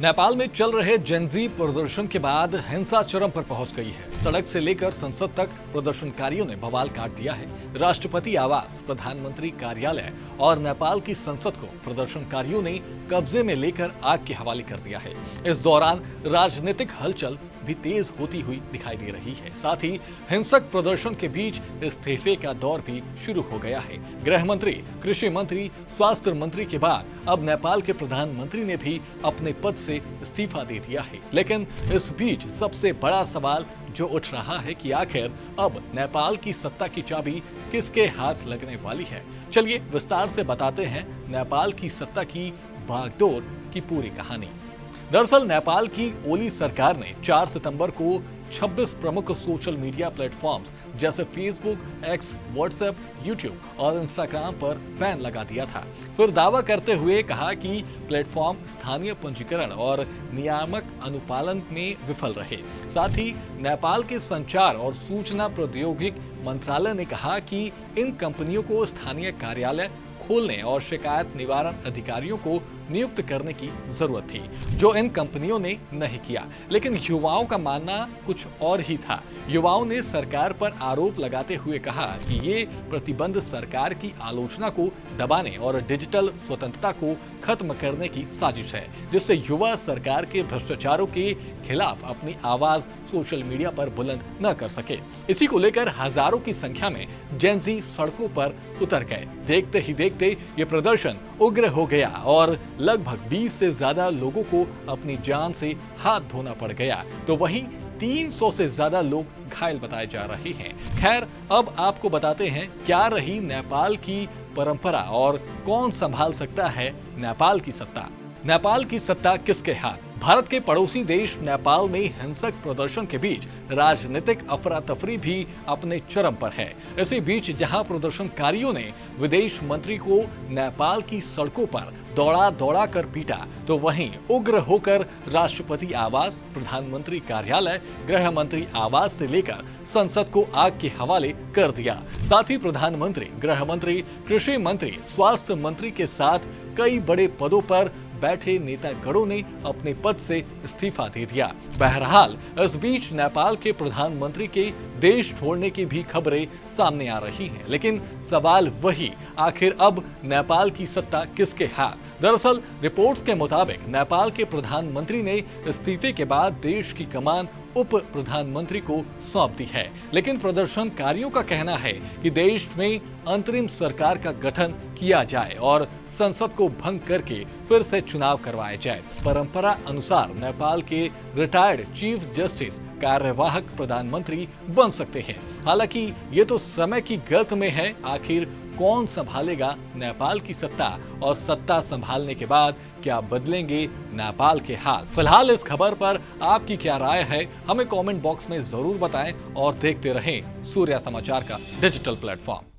नेपाल में चल रहे जेनजी प्रदर्शन के बाद हिंसा चरम पर पहुंच गई है। सड़क से लेकर संसद तक प्रदर्शनकारियों ने बवाल काट दिया है। राष्ट्रपति आवास, प्रधानमंत्री कार्यालय और नेपाल की संसद को प्रदर्शनकारियों ने कब्जे में लेकर आग के हवाले कर दिया है। इस दौरान राजनीतिक हलचल भी तेज होती हुई दिखाई दे रही है। साथ ही हिंसक प्रदर्शन के बीच इस्तीफे का दौर भी शुरू हो गया है। गृह मंत्री, कृषि मंत्री, स्वास्थ्य मंत्री के बाद अब नेपाल के प्रधानमंत्री ने भी अपने पद से इस्तीफा दे दिया है। लेकिन इस बीच सबसे बड़ा सवाल जो उठ रहा है कि आखिर अब नेपाल की सत्ता की चाबी किसके हाथ लगने वाली है। चलिए विस्तार से बताते हैं नेपाल की सत्ता की बागडोर की पूरी कहानी। दरअसल नेपाल की ओली सरकार ने 4 सितंबर को 26 प्रमुख सोशल मीडिया प्लेटफॉर्म्स जैसे फेसबुक, एक्स, व्हाट्सएप, यूट्यूब और इंस्टाग्राम पर बैन लगा दिया था। फिर दावा करते हुए कहा कि प्लेटफॉर्म स्थानीय पंजीकरण और नियामक अनुपालन में विफल रहे। साथ ही नेपाल के संचार और सूचना प्रौद्योगिकी मंत्रालय ने कहा कि इन कंपनियों को स्थानीय कार्यालय खोलने और शिकायत निवारण अधिकारियों को नियुक्त करने की जरूरत थी, जो इन कंपनियों ने नहीं किया। लेकिन युवाओं का मानना कुछ और ही था। युवाओं ने सरकार पर आरोप लगाते हुए कहा कि ये प्रतिबंध सरकार की आलोचना को दबाने और डिजिटल स्वतंत्रता को खत्म करने की साजिश है, जिससे युवा सरकार के भ्रष्टाचारों के खिलाफ अपनी आवाज सोशल मीडिया पर बुलंद न कर सके। इसी को लेकर हजारों की संख्या में जेनजी सड़कों पर उतर गए। देखते ही देखते ये प्रदर्शन उग्र हो गया और लगभग 20 से ज्यादा लोगों को अपनी जान से हाथ धोना पड़ गया, तो वहीं 300 से ज्यादा लोग घायल बताए जा रहे हैं। खैर, अब आपको बताते हैं क्या रही नेपाल की परंपरा और कौन संभाल सकता है नेपाल की सत्ता। नेपाल की सत्ता किसके हाथ? भारत के पड़ोसी देश नेपाल में हिंसक प्रदर्शन के बीच राजनीतिक अफरा तफरी भी अपने चरम पर है। इसी बीच जहां प्रदर्शनकारियों ने विदेश मंत्री को नेपाल की सड़कों पर दौड़ा दौड़ा कर पीटा, तो वहीं उग्र होकर राष्ट्रपति आवास, प्रधानमंत्री कार्यालय, गृह मंत्री आवास से लेकर संसद को आग के हवाले कर दिया। साथ ही प्रधानमंत्री, गृह मंत्री, कृषि मंत्री, स्वास्थ्य मंत्री के साथ कई बड़े पदों पर बैठे नेतागणों ने अपने पद से इस्तीफा दे दिया। बहरहाल इस बीच नेपाल के प्रधानमंत्री के देश छोड़ने की भी खबरें सामने आ रही हैं। लेकिन सवाल वही, आखिर अब नेपाल की सत्ता किसके हाथ? दरअसल रिपोर्ट्स के मुताबिक नेपाल के प्रधानमंत्री ने इस्तीफे के बाद देश की कमान उप प्रधानमंत्री को सौंप दी है। लेकिन प्रदर्शनकारियों का कहना है कि देश में अंतरिम सरकार का गठन किया जाए और संसद को भंग करके फिर से चुनाव करवाए जाए। परंपरा अनुसार नेपाल के रिटायर्ड चीफ जस्टिस कार्यवाहक प्रधानमंत्री बन सकते हैं। हालांकि ये तो समय की गर्त में है। आखिर कौन संभालेगा नेपाल की सत्ता और सत्ता संभालने के बाद क्या बदलेंगे नेपाल के हाल? फिलहाल इस खबर पर आपकी क्या राय है, हमें कमेंट बॉक्स में जरूर बताएं और देखते रहें सूर्या समाचार का डिजिटल प्लेटफॉर्म।